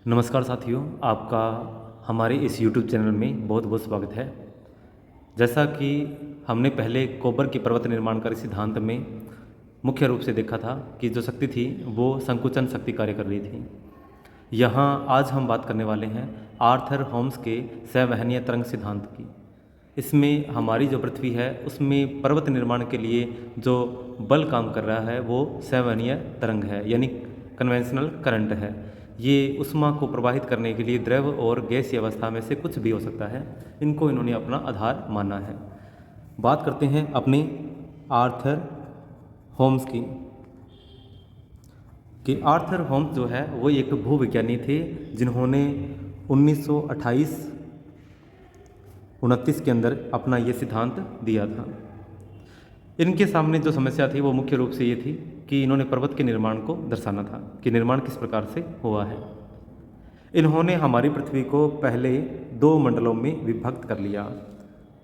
नमस्कार साथियों, आपका हमारे इस YouTube चैनल में बहुत बहुत स्वागत है। जैसा कि हमने पहले कोबर के पर्वत निर्माणकारी सिद्धांत में मुख्य रूप से देखा था कि जो शक्ति थी वो संकुचन शक्ति कार्य कर रही थी। यहाँ आज हम बात करने वाले हैं आर्थर होम्स के संवहनीय तरंग सिद्धांत की। इसमें हमारी जो पृथ्वी है उसमें पर्वत निर्माण के लिए जो बल काम कर रहा है वो संवहनीय तरंग है, यानी कन्वेंशनल करंट है। ये ऊष्मा को प्रवाहित करने के लिए द्रव और गैसीय अवस्था में से कुछ भी हो सकता है। इनको इन्होंने अपना आधार माना है। बात करते हैं अपने आर्थर होम्स की कि आर्थर होम्स जो है वो एक भूविज्ञानी थे जिन्होंने 1928-29 के अंदर अपना ये सिद्धांत दिया था। इनके सामने जो समस्या थी वो मुख्य रूप से ये थी कि इन्होंने पर्वत के निर्माण को दर्शाना था कि निर्माण किस प्रकार से हुआ है। इन्होंने हमारी पृथ्वी को पहले दो मंडलों में विभक्त कर लिया।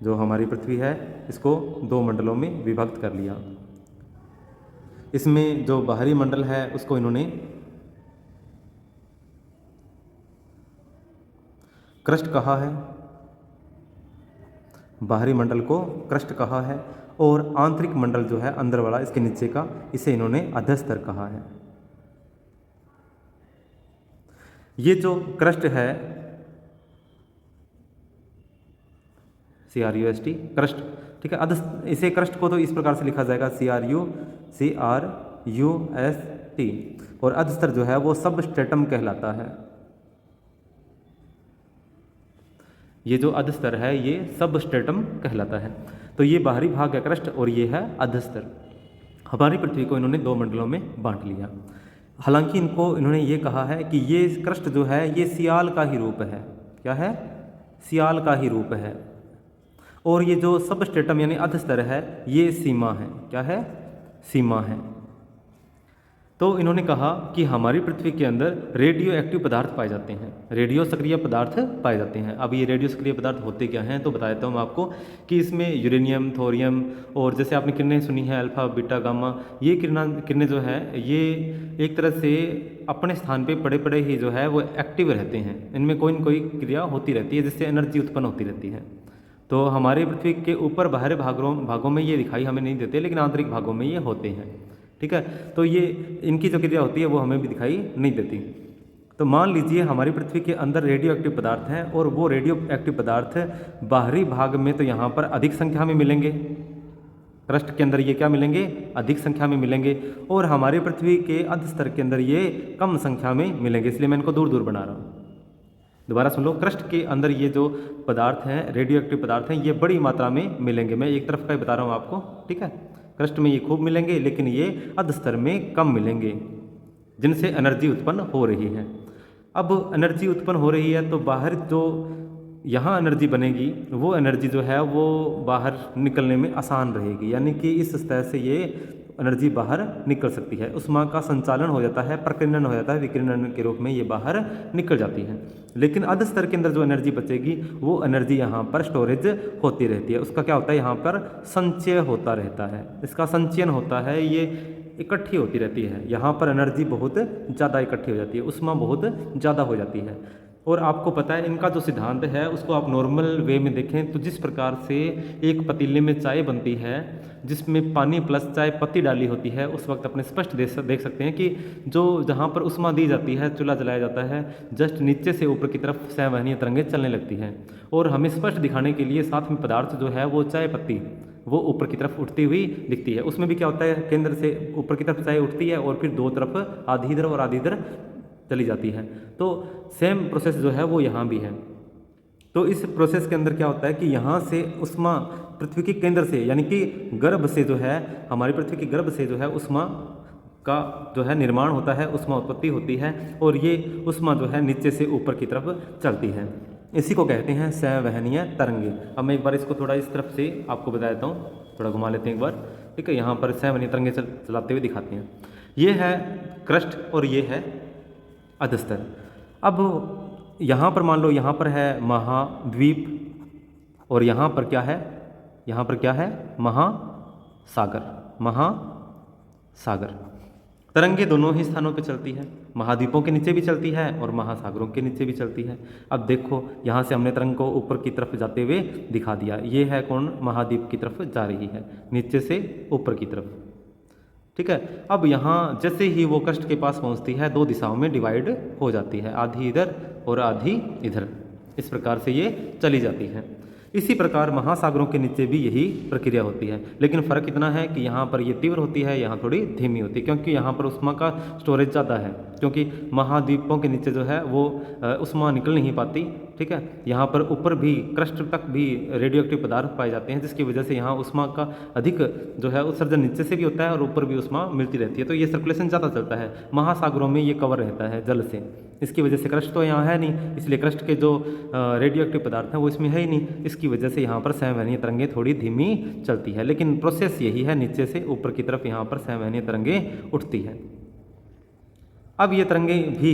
जो हमारी पृथ्वी है इसको दो मंडलों में विभक्त कर लिया। इसमें जो बाहरी मंडल है उसको इन्होंने क्रस्ट कहा है, बाहरी मंडल को क्रस्ट कहा है, और आंतरिक मंडल जो है अंदर वाला इसके नीचे का, इसे इन्होंने अधस्तर कहा है। ये जो क्रस्ट है CRUST क्रस्ट, ठीक है। इसे क्रस्ट को तो इस प्रकार से लिखा जाएगा CRUST, और अधस्तर जो है वो सबस्ट्रेटम कहलाता है। ये जो अधस्तर है ये सबस्ट्रेटम कहलाता है। तो ये बाहरी भाग है क्रस्ट और ये है अधस्तर। हमारी पृथ्वी को इन्होंने दो मंडलों में बांट लिया। हालांकि इन्होंने ये कहा है कि ये क्रस्ट जो है ये सियाल का ही रूप है। क्या है? सियाल का ही रूप है। और ये जो सबस्ट्रेटम यानी अधस्तर है ये सीमा है। क्या है? सीमा है। तो इन्होंने कहा कि हमारी पृथ्वी के अंदर रेडियो एक्टिव पदार्थ पाए जाते हैं, रेडियो सक्रिय पदार्थ पाए जाते हैं। अब ये रेडियो सक्रिय पदार्थ होते क्या हैं तो बता देता हूँ आपको कि इसमें यूरेनियम, थोरियम, और जैसे आपने किरणें सुनी है अल्फा, बीटा, गामा, ये किरणें जो है ये एक तरह से अपने स्थान पे पड़े पड़े ही जो है वो एक्टिव रहते हैं। इनमें कोई न कोई क्रिया होती रहती है जिससे एनर्जी उत्पन्न होती रहती है। तो हमारे पृथ्वी के ऊपर बाहरी भागों में ये दिखाई हमें नहीं देते, लेकिन आंतरिक भागों में ये होते हैं, ठीक है। तो ये इनकी जो क्रिया होती है वो हमें भी दिखाई नहीं देती। तो मान लीजिए हमारी पृथ्वी के अंदर रेडियो एक्टिव पदार्थ हैं, और वो रेडियो एक्टिव पदार्थ बाहरी भाग में तो यहाँ पर अधिक संख्या में मिलेंगे, क्रस्ट के अंदर ये क्या मिलेंगे? अधिक संख्या में मिलेंगे, और हमारी पृथ्वी के अधस्तर के अंदर ये कम संख्या में मिलेंगे। इसलिए मैं इनको दूर दूर बना रहा हूँ। दोबारा सुन लो, क्रस्ट के अंदर ये जो पदार्थ हैं, रेडियो एक्टिव पदार्थ हैं, ये बड़ी मात्रा में मिलेंगे। मैं एक तरफ का ही बता रहा हूँ आपको, ठीक है। क्रस्ट में ये खूब मिलेंगे, लेकिन ये अधस्तर में कम मिलेंगे, जिनसे एनर्जी उत्पन्न हो रही है। अब एनर्जी उत्पन्न हो रही है तो बाहर जो यहाँ एनर्जी बनेगी वो एनर्जी जो है वो बाहर निकलने में आसान रहेगी, यानी कि इस तरह से ये एनर्जी बाहर निकल सकती है। ऊष्मा का संचालन हो जाता है, प्रकीर्णन हो जाता है, विकिरण के रूप में ये बाहर निकल जाती है। लेकिन अधस्तर के अंदर जो एनर्जी बचेगी वो एनर्जी यहाँ पर स्टोरेज होती रहती है। उसका क्या होता है? यहाँ पर संचय होता रहता है, इसका संचयन होता है, ये इकट्ठी होती रहती है। यहाँ पर एनर्जी बहुत ज़्यादा इकट्ठी हो जाती है, ऊष्मा बहुत ज़्यादा हो जाती है। और आपको पता है इनका जो सिद्धांत है उसको आप नॉर्मल वे में देखें तो जिस प्रकार से एक पतीले में चाय बनती है जिसमें पानी प्लस चाय पत्ती डाली होती है, उस वक्त अपने स्पष्ट देख सकते हैं कि जो जहाँ पर ऊष्मा दी जाती है, चूल्हा जलाया जाता है, जस्ट नीचे से ऊपर की तरफ संवहनीय तरंगें चलने लगती हैं। और हमें स्पष्ट दिखाने के लिए साथ में पदार्थ जो है वो चाय पत्ती वो ऊपर की तरफ उठती हुई दिखती है। उसमें भी क्या होता है? केंद्र से ऊपर की तरफ चाय उठती है और फिर दो तरफ आधी इधर और आधी इधर चली जाती है। तो सेम प्रोसेस जो है वो यहाँ भी है। तो इस प्रोसेस के अंदर क्या होता है कि यहाँ से ऊष्मा पृथ्वी के केंद्र से, यानी कि गर्भ से जो है, हमारी पृथ्वी के गर्भ से जो है ऊष्मा का जो है निर्माण होता है, ऊष्मा उत्पत्ति होती है, और ये ऊष्मा जो है नीचे से ऊपर की तरफ चलती है। इसी को कहते हैं संवहनीय तरंगे। अब मैं एक बार इसको थोड़ा इस तरफ से आपको बता देता हूँ, थोड़ा घुमा लेते हैं एक बार, ठीक है। यहाँ पर संवहनीय तरंगे चलाते हुए दिखाते हैं। ये है क्रस्ट और ये है अधस्तर। अब यहाँ पर मान लो यहाँ पर है महाद्वीप, और यहाँ पर क्या है? महासागर। तरंगे दोनों ही स्थानों पे चलती है, महाद्वीपों के नीचे भी चलती है और महासागरों के नीचे भी चलती है। अब देखो यहाँ से हमने तरंग को ऊपर की तरफ जाते हुए दिखा दिया, ये है कौन, महाद्वीप की तरफ जा रही है, नीचे से ऊपर की तरफ। ठीक है, अब यहाँ जैसे ही वो कृष्ण के पास पहुँचती है, दो दिशाओं में डिवाइड हो जाती है, आधी इधर और आधी इधर, इस प्रकार से ये चली जाती है। इसी प्रकार महासागरों के नीचे भी यही प्रक्रिया होती है, लेकिन फ़र्क इतना है कि यहाँ पर ये तीव्र होती है, यहाँ थोड़ी धीमी होती है, क्योंकि यहाँ पर उष्मा का स्टोरेज ज़्यादा है, क्योंकि महाद्वीपों के नीचे जो है वो उष्मा निकल नहीं पाती। ठीक है, यहाँ पर ऊपर भी क्रस्ट तक भी रेडियो एक्टिव पदार्थ पाए जाते हैं, जिसकी वजह से यहाँ उष्मा का अधिक जो है उत्सर्जन नीचे से भी होता है और ऊपर भी उष्मा मिलती रहती है, तो ये सर्कुलेशन ज़्यादा चलता है। महासागरों में ये कवर रहता है जल से, इसकी वजह से क्रस्ट तो यहाँ है नहीं, इसलिए क्रस्ट के जो रेडियो एक्टिव पदार्थ हैं वो इसमें है ही नहीं, इसकी वजह से यहाँ पर संवहनीय तरंगें थोड़ी धीमी चलती है। लेकिन प्रोसेस यही है, नीचे से ऊपर की तरफ यहाँ पर संवहनीय तरंगें उठती है। अब ये तरंगें भी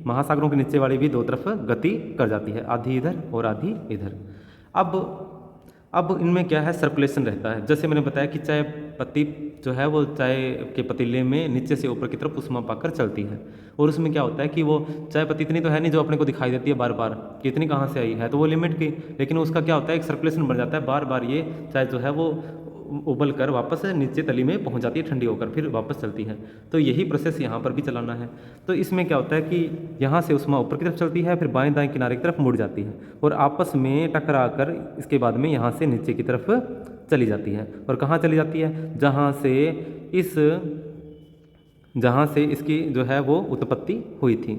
महासागरों के नीचे वाली भी दो तरफ गति कर जाती है, आधी इधर और आधी इधर। अब इनमें क्या है, सर्कुलेशन रहता है। जैसे मैंने बताया कि चाय पत्ती जो है वो चाय के पतीले में नीचे से ऊपर की तरफ उष्मा पाकर चलती है, और उसमें क्या होता है कि वो चाय पत्ती इतनी तो है नहीं जो अपने को दिखाई देती है बार बार कि इतनी कहाँ से आई है, तो वो लिमिट की, लेकिन उसका क्या होता है, एक सर्कुलेशन बढ़ जाता है, बार बार ये चाय जो है वो उबल कर वापस नीचे तली में पहुंच जाती है, ठंडी होकर फिर वापस चलती है। तो यही प्रोसेस यहाँ पर भी चलाना है। तो इसमें क्या होता है कि यहाँ से उष्मा ऊपर की तरफ चलती है, फिर बाएं दाएं किनारे की तरफ मुड़ जाती है और आपस में टकरा कर इसके बाद में यहाँ से नीचे की तरफ चली जाती है। और कहाँ चली जाती है, जहाँ से इसकी जो है वो उत्पत्ति हुई थी।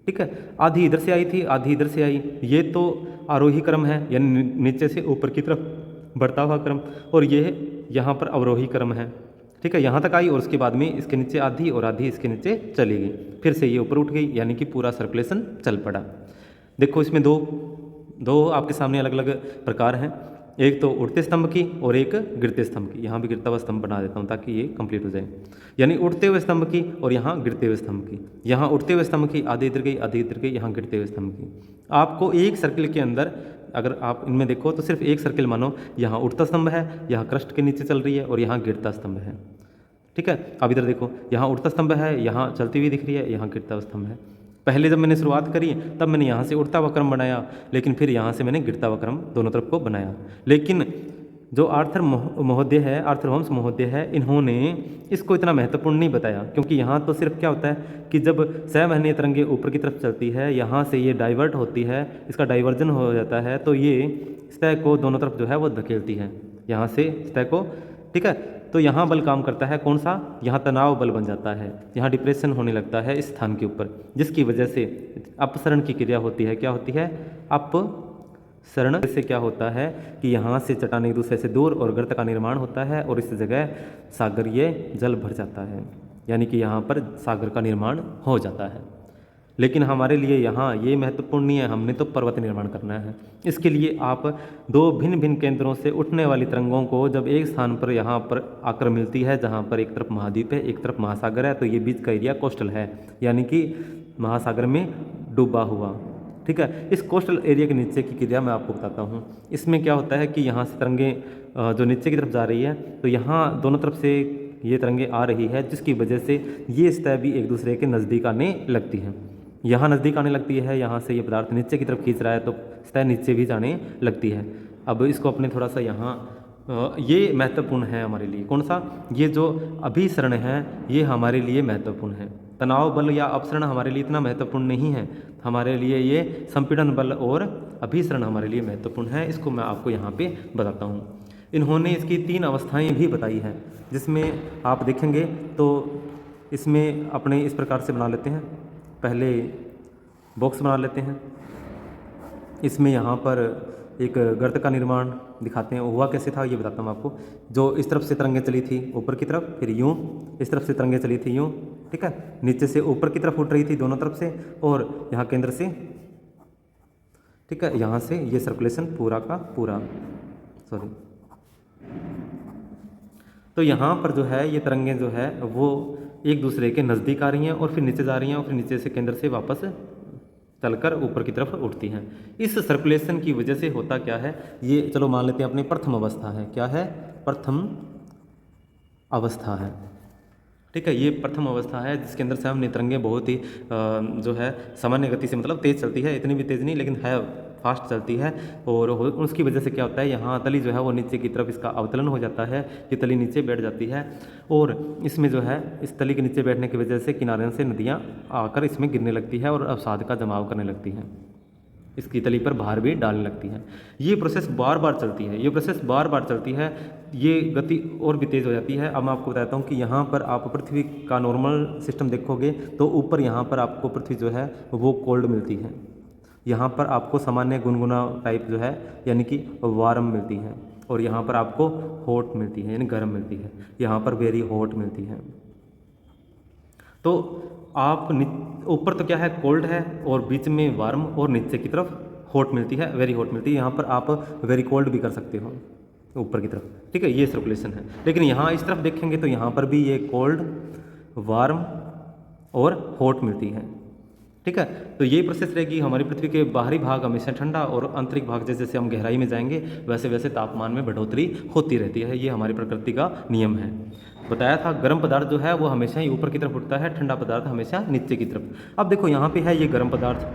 ठीक है, आधी इधर से आई थी, आधी इधर से आई, ये तो आरोही क्रम है, यानी नीचे से ऊपर की तरफ बढ़ता हुआ क्रम, और ये यहाँ पर अवरोही क्रम है। ठीक है, यहाँ तक आई और उसके बाद में इसके नीचे आधी और आधी इसके नीचे चली गई, फिर से ये ऊपर उठ गई, यानी कि पूरा सर्कुलेशन चल पड़ा। देखो इसमें दो आपके सामने अलग अलग प्रकार हैं, एक तो उड़ते स्तंभ की और एक गिरते स्तंभ की। यहाँ भी गिरता हुआ स्तंभ बना देता हूँ ताकि ये कंप्लीट हो जाए, यानी उड़ते हुए स्तंभ की और यहाँ गिरते हुए स्तंभ की। यहाँ उड़ते हुए स्तंभ की, आधी इधर गई आधी इधर गई, यहाँ गिरते हुए स्तंभ की। आपको एक सर्किल के अंदर अगर आप इनमें देखो तो सिर्फ एक सर्किल मानो, यहाँ उड़ता स्तंभ है, यहाँ क्रस्ट के नीचे चल रही है और यहाँ गिरता स्तंभ है। ठीक है, अब इधर देखो, यहाँ उड़ता स्तंभ है, यहाँ चलती हुई दिख रही है, यहाँ गिरता स्तंभ है। पहले जब मैंने शुरुआत करी तब मैंने यहाँ से उड़ता हुआ क्रम बनाया, लेकिन फिर यहाँ से मैंने गिरता हुआ क्रम दोनों तरफ को बनाया। लेकिन जो आर्थर महोदय है, आर्थर होम्स महोदय है, इन्होंने इसको इतना महत्वपूर्ण नहीं बताया, क्योंकि यहाँ तो सिर्फ क्या होता है कि जब संवहनीय तरंगें ऊपर की तरफ चलती है, यहाँ से ये डाइवर्ट होती है, इसका डाइवर्जन हो जाता है, तो ये सतह को दोनों तरफ जो है वो धकेलती है, यहाँ से सतह को। ठीक है, तो यहाँ बल काम करता है कौन सा, यहाँ तनाव बल बन जाता है, यहाँ डिप्रेशन होने लगता है इस स्थान के ऊपर, जिसकी वजह से अपसरण की क्रिया होती है। क्या होती है, अपसरण से क्या होता है कि यहाँ से चट्टानें एक दूसरे से दूर और गर्त का निर्माण होता है और इस जगह सागरीय जल भर जाता है, यानी कि यहाँ पर सागर का निर्माण हो जाता है। लेकिन हमारे लिए यहाँ ये महत्वपूर्ण नहीं है, हमने तो पर्वत निर्माण करना है। इसके लिए आप दो भिन्न भिन्न केंद्रों से उठने वाली तरंगों को जब एक स्थान पर यहाँ पर आकर मिलती है, जहाँ पर एक तरफ महाद्वीप है एक तरफ महासागर है, तो ये बीच का एरिया कोस्टल है, यानी कि महासागर में डूबा हुआ। ठीक है, इस कोस्टल एरिया के नीचे की क्रिया मैं आपको बताता हूँ। इसमें क्या होता है कि यहाँ से तरंगें जो नीचे की तरफ जा रही है, तो यहाँ दोनों तरफ से ये तरंगें आ रही है, जिसकी वजह से ये सतह भी एक दूसरे के नज़दीक आने लगती है। यहाँ नज़दीक आने लगती है, यहाँ से ये पदार्थ नीचे की तरफ खींच रहा है तो सतह नीचे भी जाने लगती है। अब इसको अपने थोड़ा सा यहाँ ये महत्वपूर्ण है हमारे लिए, कौन सा, ये जो अभिसरण है ये हमारे लिए महत्वपूर्ण है। तनाव बल या अपसरण हमारे लिए इतना महत्वपूर्ण नहीं है, हमारे लिए ये संपीड़न बल और अभिसरण हमारे लिए महत्वपूर्ण है। इसको मैं आपको यहाँ पे बताता हूँ। इन्होंने इसकी 3 अवस्थाएं भी बताई हैं, जिसमें आप देखेंगे तो इसमें अपने इस प्रकार से बना लेते हैं। पहले बॉक्स बना लेते हैं, इसमें यहाँ पर एक गर्त का निर्माण दिखाते हैं। हुआ कैसे था ये बताता हूँ आपको। जो इस तरफ से तरंगें चली थी ऊपर की तरफ, फिर यूँ इस तरफ से तरंगें चली थी यूँ, ठीक है, नीचे से ऊपर की तरफ उठ रही थी दोनों तरफ से, और यहाँ केंद्र से, ठीक है, यहाँ से ये सर्कुलेशन पूरा का पूरा, सॉरी, तो यहाँ पर जो है ये तरंगें जो है वो एक दूसरे के नज़दीक आ रही हैं और फिर नीचे जा रही हैं और फिर नीचे से केंद्र से वापस चलकर ऊपर की तरफ उठती हैं। इस सर्कुलेशन की वजह से होता क्या है, ये चलो मान लेते हैं अपनी प्रथम अवस्था है। क्या है, प्रथम अवस्था है, ठीक है। ये प्रथम अवस्था है जिसके अंदर संवहनीय तरंगें बहुत ही जो है सामान्य गति से मतलब तेज़ चलती है, इतनी भी तेज़ नहीं लेकिन है फास्ट चलती है। और उसकी वजह से क्या होता है, यहाँ तली जो है वो नीचे की तरफ इसका अवतलन हो जाता है, ये तली नीचे बैठ जाती है और इसमें जो है इस तली के नीचे बैठने की वजह से किनारे से नदियाँ आकर इसमें गिरने लगती है और अवसाद का जमाव करने लगती हैं, इसकी तली पर भार भी डालने लगती है। ये प्रोसेस बार बार चलती है, ये प्रोसेस बार बार चलती है, ये गति और भी तेज़ हो जाती है। अब मैं आपको बताता हूँ कि यहाँ पर आप पृथ्वी का नॉर्मल सिस्टम देखोगे तो ऊपर यहाँ पर आपको पृथ्वी जो है वो कोल्ड मिलती है, यहाँ पर आपको सामान्य गुनगुना टाइप जो है यानी कि वार्म मिलती है, और यहाँ पर आपको हॉट मिलती है यानी गर्म मिलती है, यहाँ पर वेरी हॉट मिलती है। तो आप ऊपर तो क्या है कोल्ड है और बीच में वार्म और नीचे की तरफ हॉट मिलती है, वेरी हॉट मिलती है। यहाँ पर आप वेरी कोल्ड भी कर सकते हो ऊपर की तरफ, ठीक है, ये सर्कुलेशन है। लेकिन यहाँ इस तरफ देखेंगे तो यहाँ पर भी ये कोल्ड, वार्म और हॉट मिलती है, ठीक है। तो ये प्रोसेस रहेगी। हमारी पृथ्वी के बाहरी भाग हमेशा ठंडा और आंतरिक भाग जैसे जैसे हम गहराई में जाएंगे वैसे वैसे तापमान में बढ़ोतरी होती रहती है, ये हमारी प्रकृति का नियम है। बताया था गर्म पदार्थ जो है वो हमेशा ही ऊपर की तरफ उठता है, ठंडा पदार्थ हमेशा नीचे की तरफ। अब देखो यहाँ पे है ये गर्म पदार्थ,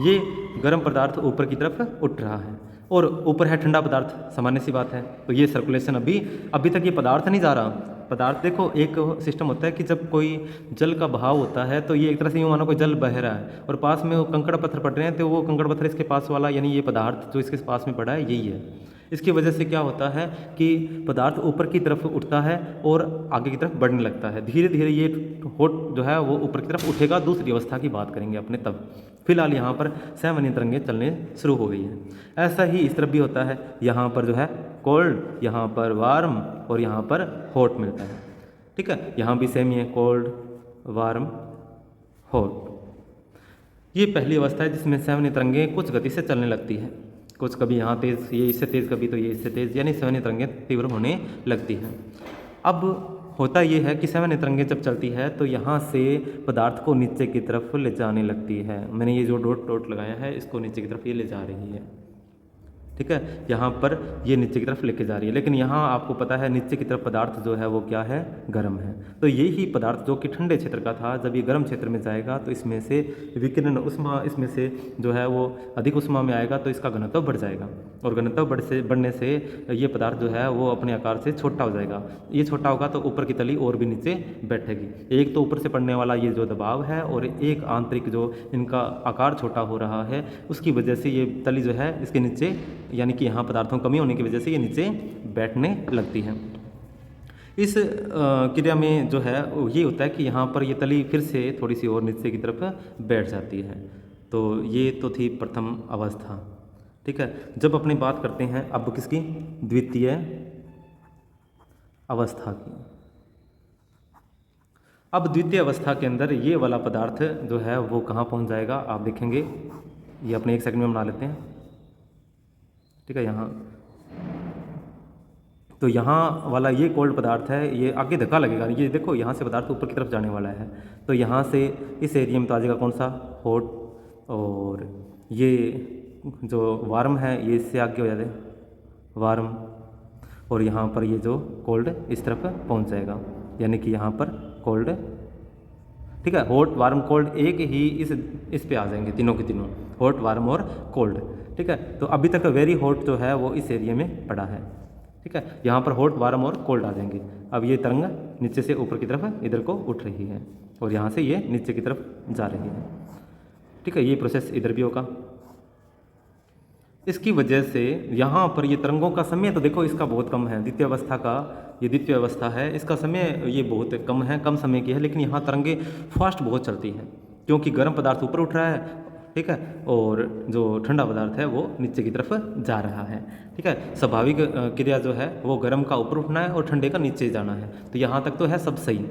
ये गर्म पदार्थ ऊपर की तरफ उठ रहा है और ऊपर है ठंडा पदार्थ, सामान्य सी बात है। तो ये सर्कुलेशन अभी तक ये पदार्थ नहीं जा रहा। पदार्थ देखो एक सिस्टम होता है कि जब कोई जल का बहाव होता है तो ये एक तरह से यूँ मानो कोई जल बह रहा है और पास में वो कंकड़ पत्थर पड़ रहे हैं, तो वो कंकड़ पत्थर इसके पास वाला यानी ये पदार्थ जो इसके पास में पड़ा है यही है। इसकी वजह से क्या होता है कि पदार्थ ऊपर की तरफ उठता है और आगे की तरफ बढ़ने लगता है। धीरे धीरे ये हॉट जो है वो ऊपर की तरफ उठेगा। दूसरी अवस्था की बात करेंगे अपने तब। फिलहाल यहाँ पर संवहनीय तरंगें चलने शुरू हो गई हैं। ऐसा ही इस तरफ भी होता है, यहाँ पर जो है कोल्ड, यहाँ पर वार्म और यहाँ पर हॉट मिलता है, ठीक है। यहाँ भी सेम ही है, कोल्ड, वार्म, हॉट। ये पहली अवस्था है जिसमें संवहनीय तरंगें कुछ गति से चलने लगती है, कुछ कभी यहाँ तेज़, ये इससे तेज़, कभी तो ये इससे तेज़, यानी संवहनीय तरंगें तीव्र होने लगती हैं। अब होता ये है कि संवहनीय तरंगें जब चलती है तो यहाँ से पदार्थ को नीचे की तरफ ले जाने लगती है। मैंने ये जो डॉट डॉट लगाया है इसको नीचे की तरफ ये ले जा रही है, ठीक है। यहाँ पर ये नीचे की तरफ लेके जा रही है, लेकिन यहाँ आपको पता है नीचे की तरफ पदार्थ जो है वो क्या है, गर्म है। तो यही पदार्थ जो कि ठंडे क्षेत्र का था, जब ये गर्म क्षेत्र में जाएगा तो इसमें से विकिरण उष्मा, इसमें से जो है वो अधिक उष्मा में आएगा तो इसका घनत्व बढ़ जाएगा, और घनत्व बढ़ने से ये पदार्थ जो है वो अपने आकार से छोटा हो जाएगा। ये छोटा होगा तो ऊपर की तली और भी नीचे बैठेगी। एक तो ऊपर से पड़ने वाला ये जो दबाव है और एक आंतरिक जो इनका आकार छोटा हो रहा है उसकी वजह से ये तली जो है इसके नीचे, यानी कि यहाँ पदार्थों कमी होने की वजह से ये नीचे बैठने लगती है। इस क्रिया में जो है ये होता है कि यहाँ पर ये तली फिर से थोड़ी सी और नीचे की तरफ बैठ जाती है। तो ये तो थी प्रथम अवस्था, ठीक है। जब अपनी बात करते हैं अब किसकी, द्वितीय अवस्था की। अब द्वितीय अवस्था के अंदर ये वाला पदार्थ जो है वो कहाँ पहुँच जाएगा आप देखेंगे। ये अपने एक सेकंड में बना लेते हैं, ठीक है। यहाँ तो यहाँ वाला ये कोल्ड पदार्थ है, ये आगे धक्का लगेगा, ये देखो यहाँ से पदार्थ ऊपर की तरफ जाने वाला है। तो यहाँ से इस एरिया में तो आ जाएगा कौन सा, हॉट, और ये जो वार्म है ये इससे आगे हो जाता है वार्म, और यहाँ पर ये जो कोल्ड इस तरफ पहुँच जाएगा, यानी कि यहाँ पर कोल्ड, ठीक है। हॉट, वार्म, कोल्ड एक ही इस पे आ जाएंगे तीनों के तीनों, हॉट, वार्म और कोल्ड, ठीक है। तो अभी तक वेरी हॉट जो है वो इस एरिया में पड़ा है, ठीक है। यहाँ पर हॉट, वार्म और कोल्ड आ जाएंगे। अब ये तरंग नीचे से ऊपर की तरफ इधर को उठ रही है और यहाँ से ये नीचे की तरफ जा रही है, ठीक है। ये प्रोसेस इधर भी होगा। इसकी वजह से यहाँ पर ये तरंगों का समय तो देखो इसका बहुत कम है, द्वितीय अवस्था का, ये द्वितीय अवस्था है, इसका समय ये बहुत कम है, कम समय की है। लेकिन यहाँ तरंगे फास्ट बहुत चलती हैं क्योंकि गर्म पदार्थ ऊपर उठ रहा है, ठीक है, और जो ठंडा पदार्थ है वो नीचे की तरफ जा रहा है, ठीक है। स्वाभाविक क्रिया जो है वो गर्म का ऊपर उठना है और ठंडे का नीचे जाना है। तो यहाँ तक तो है सब सही।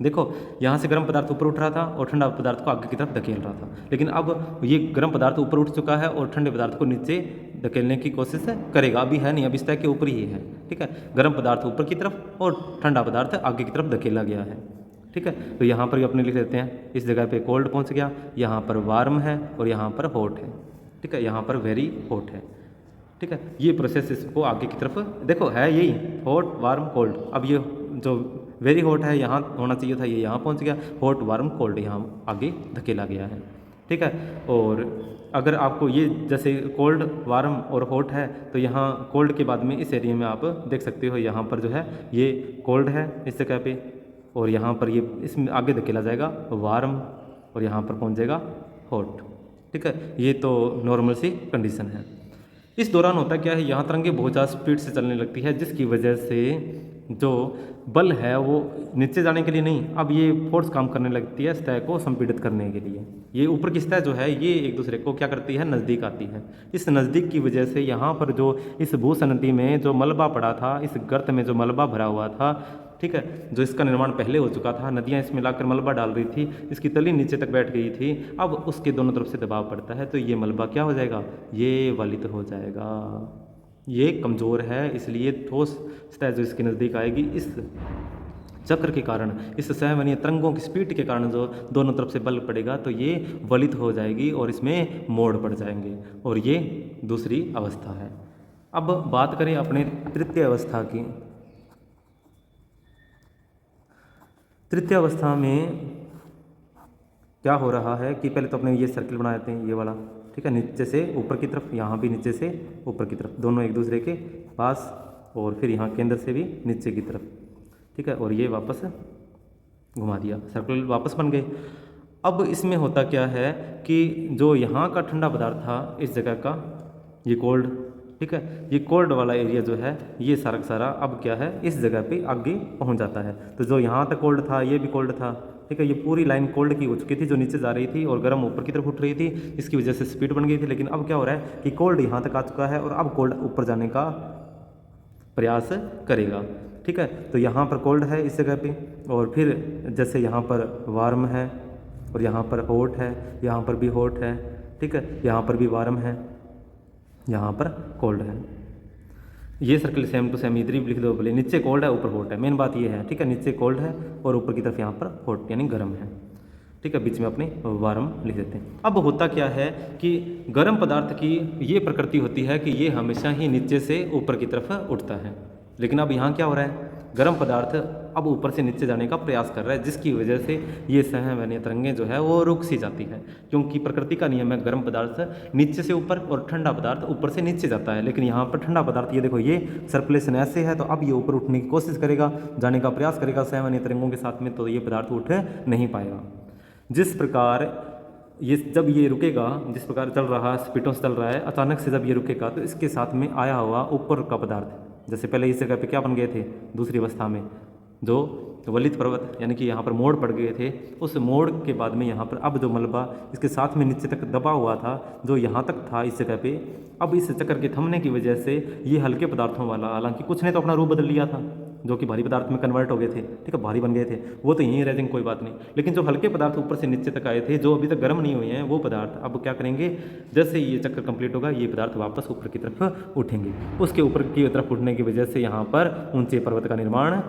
देखो यहाँ से गर्म पदार्थ ऊपर उठ रहा था और ठंडा पदार्थ को आगे की तरफ धकेल रहा था, लेकिन अब ये गर्म पदार्थ ऊपर उठ चुका है और ठंडे पदार्थ को नीचे धकेलने की कोशिश करेगा। अभी है नहीं, अभी इस तरह के ऊपर ही है, ठीक है। गर्म पदार्थ ऊपर की तरफ और ठंडा पदार्थ आगे की तरफ धकेला गया है, ठीक है। तो यहाँ पर भी अपने लिख देते हैं, इस जगह पे कोल्ड पहुँच गया, यहाँ पर वार्म है और यहाँ पर हॉट है, ठीक है। यहाँ पर वेरी हॉट है, ठीक है। ये प्रोसेस इसको आगे की तरफ देखो है यही हॉट, वार्म, कोल्ड। अब ये जो वेरी हॉट है यहाँ होना चाहिए था, ये यहाँ पहुँच गया, हॉट वार्म कोल्ड यहाँ आगे धकेला गया है, ठीक है। और अगर आपको ये जैसे कोल्ड वार्म और हॉट है तो यहाँ कोल्ड के बाद में इस एरिया में आप देख सकते हो यहाँ पर जो है ये कोल्ड है इस जगह पे, और यहाँ पर ये इसमें आगे धकेला जाएगा वार्म और यहाँ पर पहुँच जाएगा हॉट, ठीक है। ये तो नॉर्मल सी कंडीशन है। इस दौरान होता क्या है, यहाँ तरंगे बहुत ज़्यादा स्पीड से चलने लगती है, जिसकी वजह से जो बल है वो नीचे जाने के लिए नहीं, अब ये फोर्स काम करने लगती है सतह को संपीड़ित करने के लिए। ये ऊपर की सतह जो है ये एक दूसरे को क्या करती है, नज़दीक आती है। इस नज़दीक की वजह से यहाँ पर जो इस भूसंनति में जो मलबा पड़ा था, इस गर्त में जो मलबा भरा हुआ था, ठीक है, जो इसका निर्माण पहले हो चुका था, नदियाँ इसमें लाकर मलबा डाल रही थी, इसकी तली नीचे तक बैठ गई थी, अब उसके दोनों तरफ से दबाव पड़ता है तो ये मलबा क्या हो जाएगा, ये वलित हो जाएगा। ये कमज़ोर है, इसलिए ठोस सतह जो इसके नज़दीक आएगी, इस चक्र के कारण, इस सहवनीय तरंगों की स्पीड के कारण जो दोनों तरफ से बल पड़ेगा तो ये वलित हो जाएगी और इसमें मोड़ पड़ जाएंगे, और ये दूसरी अवस्था है। अब बात करें अपने तृतीय अवस्था की। तृतीय अवस्था में क्या हो रहा है कि पहले तो अपने ये सर्किल बनाए थे, ये वाला, ठीक है, नीचे से ऊपर की तरफ, यहाँ भी नीचे से ऊपर की तरफ, दोनों एक दूसरे के पास, और फिर यहाँ केंद्र से भी नीचे की तरफ, ठीक है, और ये वापस घुमा दिया, सर्किल वापस बन गए। अब इसमें होता क्या है कि जो यहाँ का ठंडा पदार्थ था इस जगह का, ये कोल्ड, ठीक है, ये कोल्ड वाला एरिया जो है ये सारा का सारा अब क्या है, इस जगह पे आगे पहुंच जाता है। तो जो यहाँ तक कोल्ड था ये भी कोल्ड था, ठीक है, ये पूरी लाइन कोल्ड की हो चुकी थी जो नीचे जा रही थी, और गर्म ऊपर की तरफ उठ रही थी, इसकी वजह से स्पीड बन गई थी। लेकिन अब क्या हो रहा है कि कोल्ड यहाँ तक आ चुका है और अब कोल्ड ऊपर जाने का प्रयास करेगा, ठीक है। तो यहाँ पर कोल्ड है इस जगह पे, और फिर जैसे यहाँ पर वार्म है और यहाँ पर हॉट है, यहाँ पर भी हॉट है, ठीक है, यहाँ पर भी वार्म है, यहाँ पर कोल्ड है। ये सर्कल सेम टू सेम इधर ही लिख दो, बोले नीचे कोल्ड है ऊपर हॉट है, मेन बात ये है, ठीक है, नीचे कोल्ड है और ऊपर की तरफ यहाँ पर हॉट यानी गर्म है, ठीक है, बीच में अपने वार्म लिख देते हैं। अब होता क्या है कि गर्म पदार्थ की ये प्रकृति होती है कि ये हमेशा ही नीचे से ऊपर की तरफ उठता है, लेकिन अब यहाँ क्या हो रहा है, गर्म पदार्थ अब ऊपर से नीचे जाने का प्रयास कर रहा है, जिसकी वजह से ये सहवनीय तरंगें जो है वो रुक सी जाती है, क्योंकि प्रकृति का नियम है गर्म पदार्थ नीचे से ऊपर और ठंडा पदार्थ ऊपर से नीचे जाता है। लेकिन यहाँ पर ठंडा पदार्थ, ये देखो ये सर्कुलेशन ऐसे है, तो अब ये ऊपर उठने की कोशिश करेगा, जाने का प्रयास करेगा सहवनीय तरंगों के साथ में, तो ये पदार्थ उठ नहीं पाएगा। जिस प्रकार ये जब ये रुकेगा, जिस प्रकार चल रहा है, स्पीडों से चल रहा है, अचानक से जब ये रुकेगा तो इसके साथ में आया हुआ ऊपर का पदार्थ, जैसे पहले इस जगह पे क्या बन गए थे दूसरी अवस्था में, जो वलित पर्वत यानी कि यहाँ पर मोड़ पड़ गए थे, उस मोड़ के बाद में यहाँ पर अब जो मलबा इसके साथ में नीचे तक दबा हुआ था, जो यहाँ तक था इस जगह पे, अब इस चक्कर के थमने की वजह से ये हल्के पदार्थों वाला, हालांकि कुछ ने तो अपना रूप बदल लिया था, जो कि भारी पदार्थ में कन्वर्ट हो गए थे, ठीक है, भारी बन गए थे, वो तो यहीं रह जाएंगे, कोई बात नहीं। लेकिन जो हल्के पदार्थ ऊपर से नीचे तक आए थे, जो अभी तक गर्म नहीं हुए हैं, वो पदार्थ अब क्या करेंगे, जैसे ये चक्कर कंप्लीट होगा ये पदार्थ वापस ऊपर की तरफ उठेंगे। उसके ऊपर की तरफ उठने की वजह से यहाँ पर ऊंचे पर्वत का निर्माण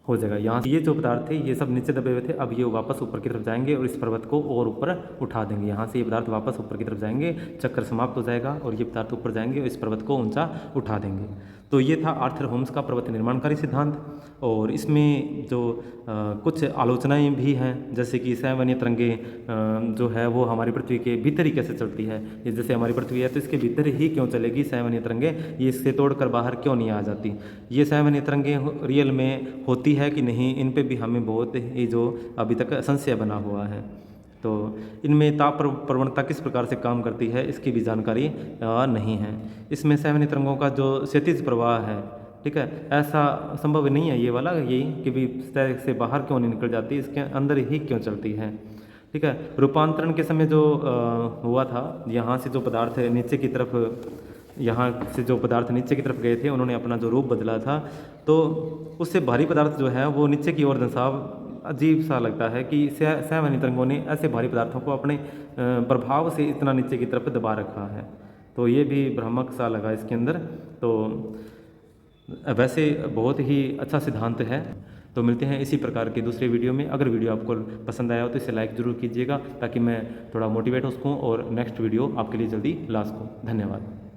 हो जाएगा। यहाँ ये जो पदार्थ थे ये सब नीचे दबे हुए थे, अब ये वापस ऊपर की तरफ जाएंगे और इस पर्वत को और ऊपर उठा देंगे। यहाँ से ये पदार्थ वापस ऊपर की तरफ जाएंगे, चक्कर समाप्त हो जाएगा और ये पदार्थ ऊपर जाएंगे और इस पर्वत को ऊंचा उठा देंगे। तो ये था आर्थर होम्स का पर्वत निर्माणकारी सिद्धांत, और इसमें जो कुछ आलोचनाएं भी हैं, जैसे कि सहवनीय तरंगें जो है वो हमारी पृथ्वी के भीतर ही कैसे चलती है, ये जैसे हमारी पृथ्वी है तो इसके भीतर ही क्यों चलेगी सहवनीय तरंगें, ये इससे तोड़कर बाहर क्यों नहीं आ जाती, ये सहवनीय तरंगें रियल में होती है कि नहीं, इन पे भी हमें बहुत ही जो अभी तक संशय बना हुआ है। तो इनमें ताप प्रवणता किस प्रकार से काम करती है इसकी भी जानकारी नहीं है। इसमें सहवनीय तरंगों का जो क्षैतिज प्रवाह है, ठीक है, ऐसा संभव नहीं है ये वाला, यही कि भी सतह से बाहर क्यों नहीं निकल जाती, इसके अंदर ही क्यों चलती है, ठीक है। रूपांतरण के समय जो हुआ था, यहाँ से जो पदार्थ नीचे की तरफ, यहाँ से जो पदार्थ नीचे की तरफ गए थे उन्होंने अपना जो रूप बदला था, तो उससे भारी पदार्थ जो है वो नीचे की ओर दर्शाव अजीब सा लगता है कि सहवनीय तरंगों ने ऐसे भारी पदार्थों को अपने प्रभाव से इतना नीचे की तरफ दबा रखा है। तो ये भी भ्रामक सा लगा इसके अंदर। तो वैसे बहुत ही अच्छा सिद्धांत है। तो मिलते हैं इसी प्रकार के दूसरे वीडियो में। अगर वीडियो आपको पसंद आया हो तो इसे लाइक ज़रूर कीजिएगा, ताकि मैं थोड़ा मोटिवेट हो सकूँ और नेक्स्ट वीडियो आपके लिए जल्दी ला सकूँ। धन्यवाद।